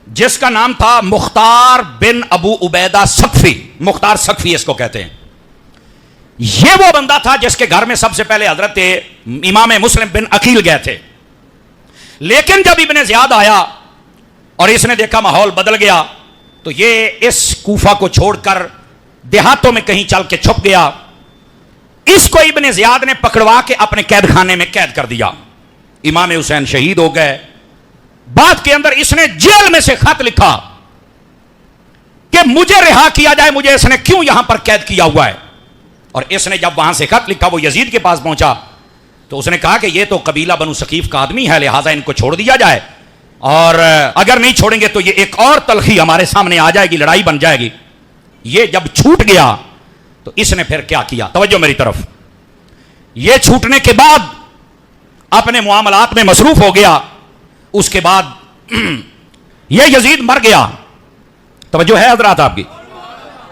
جس کا نام تھا مختار بن ابو عبیدہ سقفی. مختار سقفی اس کو کہتے ہیں. یہ وہ بندہ تھا جس کے گھر میں سب سے پہلے حضرت امام مسلم بن عقیل گئے تھے. لیکن جب ابن زیاد آیا اور اس نے دیکھا ماحول بدل گیا تو یہ اس کوفہ کو چھوڑ کر دیہاتوں میں کہیں چل کے چھپ گیا. اس کو ابن زیاد نے پکڑوا کے اپنے قید خانے میں قید کر دیا. امام حسین شہید ہو گئے. بعد کے اندر اس نے جیل میں سے خط لکھا کہ مجھے رہا کیا جائے, مجھے اس نے کیوں یہاں پر قید کیا ہوا ہے. اور اس نے جب وہاں سے خط لکھا, وہ یزید کے پاس پہنچا تو اس نے کہا کہ یہ تو قبیلہ بنو ثقیف کا آدمی ہے, لہٰذا ان کو چھوڑ دیا جائے, اور اگر نہیں چھوڑیں گے تو یہ ایک اور تلخی ہمارے سامنے آ جائے گی, لڑائی بن جائے گی. یہ جب چھوٹ گیا تو اس نے پھر کیا کیا, توجہ میری طرف. یہ چھوٹنے کے بعد اپنے معاملات میں مصروف ہو گیا. اس کے بعد یہ یزید مر گیا. توجہ ہے حضرات آپ کی.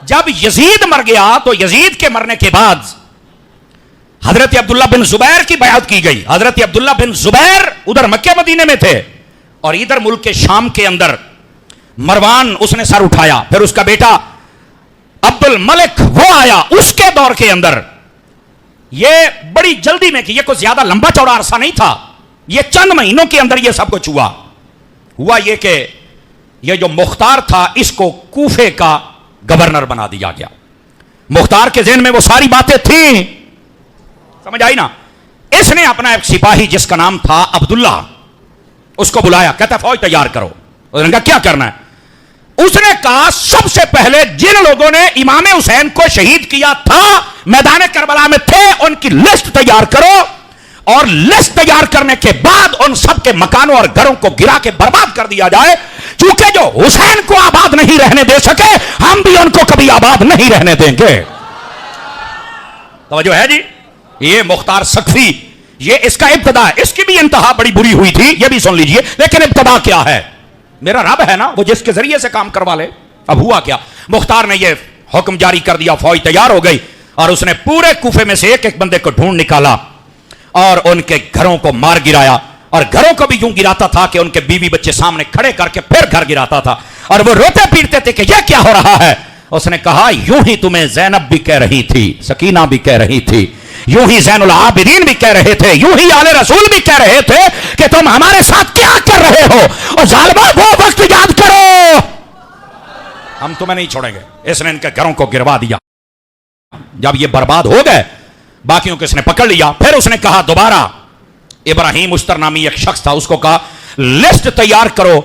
جب یزید مر گیا تو یزید کے مرنے کے بعد حضرت عبداللہ بن زبیر کی بیعت کی گئی. حضرت عبداللہ بن زبیر ادھر مکہ مدینے میں تھے اور ادھر ملک کے شام کے اندر مروان اس نے سر اٹھایا. پھر اس کا بیٹا عبد الملک وہ آیا. اس کے دور کے اندر یہ بڑی جلدی میں کی, یہ کوئی زیادہ لمبا چوڑا عرصہ نہیں تھا, یہ چند مہینوں کے اندر یہ سب کچھ ہوا یہ کہ یہ جو مختار تھا اس کو کوفے کا گورنر بنا دیا گیا. مختار کے ذہن میں وہ ساری باتیں تھیں, سمجھ آئی نا. اس نے اپنا ایک سپاہی جس کا نام تھا عبداللہ, اس کو بلایا, کہتا فوج تیار کرو. اس نے کہا کیا کرنا ہے؟ اس نے کہا سب سے پہلے جن لوگوں نے امام حسین کو شہید کیا تھا میدان کربلا میں تھے ان کی لسٹ تیار کرو, اور لسٹ تیار کرنے کے بعد ان سب کے مکانوں اور گھروں کو گرا کے برباد کر دیا جائے. چونکہ جو حسین کو آباد نہیں رہنے دے سکے ہم بھی ان کو کبھی آباد نہیں رہنے دیں گے. توجہ ہے جی. یہ مختار سقفی, یہ اس کا ابتدا ہے. اس کی بھی انتہا بڑی بری ہوئی تھی, یہ بھی سن لیجئے, لیکن ابتدا کیا ہے؟ میرا رب ہے نا وہ جس کے ذریعے سے کام کروا لے. اب ہوا کیا, مختار نے یہ حکم جاری کر دیا, فوج تیار ہو گئی اور اس نے پورے کوفے میں سے ایک ایک بندے کو ڈھونڈ نکالا اور ان کے گھروں کو مار گرایا. اور گھروں کو بھی یوں گراتا تھا کہ ان کے بیوی بچے سامنے کھڑے کر کے پھر گھر گراتا تھا, اور وہ روتے پیٹتے تھے کہ یہ کیا ہو رہا ہے. اس نے کہا یوں ہی تمہیں زینب بھی کہہ رہی تھی, سکینہ بھی کہہ رہی تھی, یوں ہی زین العابدین بھی کہہ رہے تھے, یوں ہی آل رسول بھی کہہ رہے تھے کہ تم ہمارے ساتھ کیا کر رہے ہو, اور ظالمہ وہ وقت یاد کرو, ہم تمہیں نہیں چھوڑیں گے. اس نے ان کے گھروں کو گروا دیا. جب یہ برباد ہو گئے باقیوں کو اس نے پکڑ لیا. پھر اس نے کہا دوبارہ, ابراہیم اشتر نامی ایک شخص تھا, اس کو کہا لسٹ تیار کرو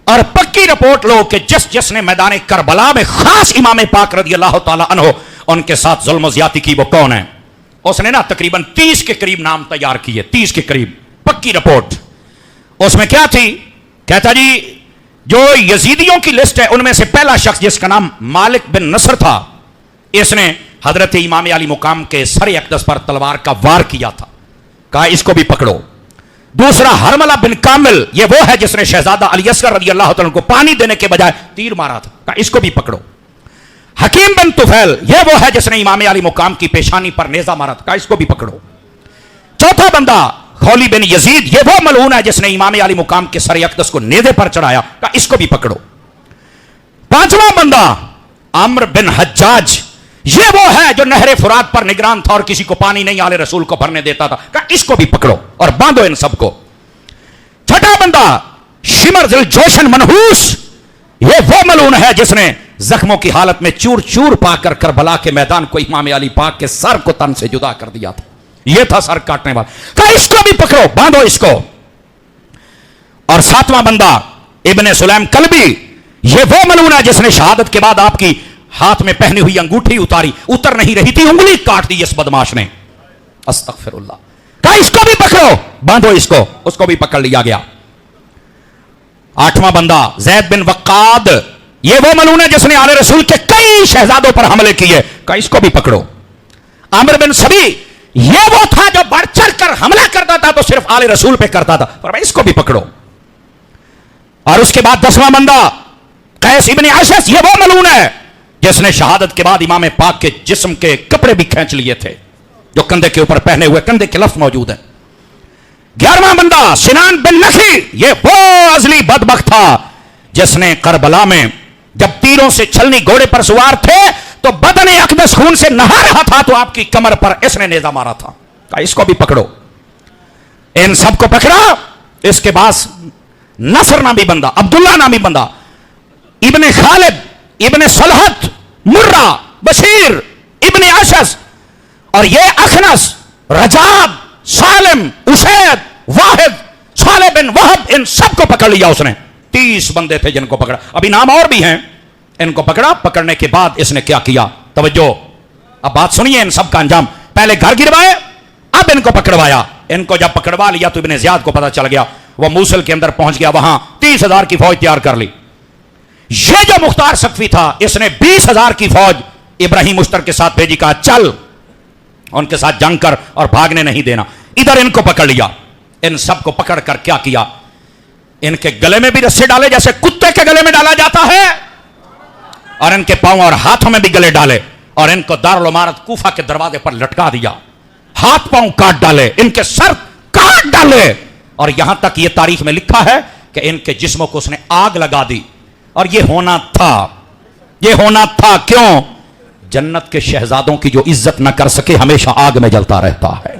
اور پکی رپورٹ لو کہ جس جس نے میدان کربلا میں خاص امام پاک رضی اللہ تعالی عنہ ان کے ساتھ ظلم و زیادتی کی وہ کون ہے. اس نے نا تقریباً 30 کے قریب نام تیار کیے, 30 کے قریب پکی رپورٹ. اس میں کیا تھی؟ کہتا جی جو یزیدیوں کی لسٹ ہے ان میں سے پہلا شخص جس کا نام مالک بن نصر تھا, اس نے حضرت امام علی مقام کے سر اقدس پر تلوار کا وار کیا تھا, کہا اس کو بھی پکڑو. دوسرا حرملہ بن کامل, یہ وہ ہے جس نے شہزادہ علی اصغر رضی اللہ تعالیٰ کو پانی دینے کے بجائے تیر مارا تھا, کہا اس کو بھی پکڑو. حکیم بن طفیل, یہ وہ ہے جس نے امام علی مقام کی پیشانی پر نیزہ مارا تھا, کہا اس کو بھی پکڑو. چوتھا بندہ خولی بن یزید, یہ وہ ملعون ہے جس نے امام علی مقام کے سر اقدس کو نیزے پر چڑھایا, کہا اس کو بھی پکڑو. پانچواں بندہ عمرو بن حجاج, یہ وہ ہے جو نہر فرات پر نگران تھا اور کسی کو پانی نہیں آل رسول کو بھرنے دیتا تھا, کہا اس کو بھی پکڑو اور باندھو ان سب کو. چھٹا بندہ شمر ذل جوشن منحوس, یہ وہ ملعون ہے جس نے زخموں کی حالت میں چور چور پا کر کربلا کے میدان کو امام علی پاک کے سر کو تن سے جدا کر دیا تھا, یہ تھا سر کاٹنے والا, کہا اس کو بھی پکڑو, باندھو اس کو. اور ساتواں بندہ ابن سلیم کلبی, یہ وہ ملعون ہے جس نے شہادت کے بعد آپ کی ہاتھ میں پہنی ہوئی انگوٹھی اتاری, اتر نہیں رہی تھی, انگلی کاٹ دی اس بدماش نے, استغفر اللہ. کہا اس کو بھی پکڑو, باندھو اس کو, اس کو بھی پکڑ لیا گیا. آٹھواں بندہ زید بن وقاد, یہ وہ ملعون ہے جس نے آل رسول کے کئی شہزادوں پر حملے کیے, کہا اس کو بھی پکڑو. عامر بن سبی, یہ وہ تھا جو بڑھ چڑھ کر حملہ کرتا تھا تو صرف آل رسول پہ کرتا تھا, پر اس کو بھی پکڑو. اور اس کے بعد 10واں بندہ قیس ابن اشعث, یہ وہ ملعون ہے جس نے شہادت کے بعد امام پاک کے جسم کے کپڑے بھی کھینچ لیے تھے, جو کندھے کے اوپر پہنے ہوئے, کندھے کے لفظ موجود ہیں. 11واں بندہ سنان بن نخی, یہ وہ ازلی بدبخت تھا جس نے کربلا میں جب تیروں سے چھلنی گھوڑے پر سوار تھے تو بدن اقدس خون سے نہا رہا تھا تو آپ کی کمر پر اس نے نیزہ مارا تھا، کہا اس کو بھی پکڑو. ان سب کو پکڑا. اس کے بعد نصر نامی بندہ، عبداللہ نامی بندہ، ابن خالد، ابن صلحت، مرہ، بشیر، ابن عشس، اور یہ اخنس، رجاب، سالم، اسید، واحد، صالح بن وہب، ان سب کو پکڑ لیا اس نے. 30 بندے تھے جن کو پکڑا. ابھی نام اور بھی ہیں. ان کو پکڑا. پکڑنے کے بعد اس نے کیا کیا؟ توجہ، اب بات سنیے ان سب کا انجام. پہلے گھر گروائے، اب ان کو پکڑوایا. ان کو جب پکڑوا لیا تو ابن زیاد کو پتا چل گیا. وہ موصل کے اندر پہنچ گیا. وہاں 30,000 کی فوج تیار کر لی. یہ جو مختار ثقفی تھا اس نے 20,000 کی فوج ابراہیم مشتر کے ساتھ بھیجی. کہا چل ان کے ساتھ جنگ کر اور بھاگنے نہیں دینا. ادھر ان کو پکڑ لیا. ان سب کو پکڑ کر کیا کیا؟ ان کے گلے میں بھی رسے ڈالے جیسے کتے کے گلے میں ڈالا جاتا ہے، اور ان کے پاؤں اور ہاتھوں میں بھی گلے ڈالے، اور ان کو دارالعمارت کوفہ کے دروازے پر لٹکا دیا. ہاتھ پاؤں کاٹ ڈالے، ان کے سر کاٹ ڈالے، اور یہاں تک یہ تاریخ میں لکھا ہے کہ ان کے جسموں کو اس نے آگ لگا دی. اور یہ ہونا تھا. یہ ہونا تھا. کیوں؟ جنت کے شہزادوں کی جو عزت نہ کر سکے ہمیشہ آگ میں جلتا رہتا ہے.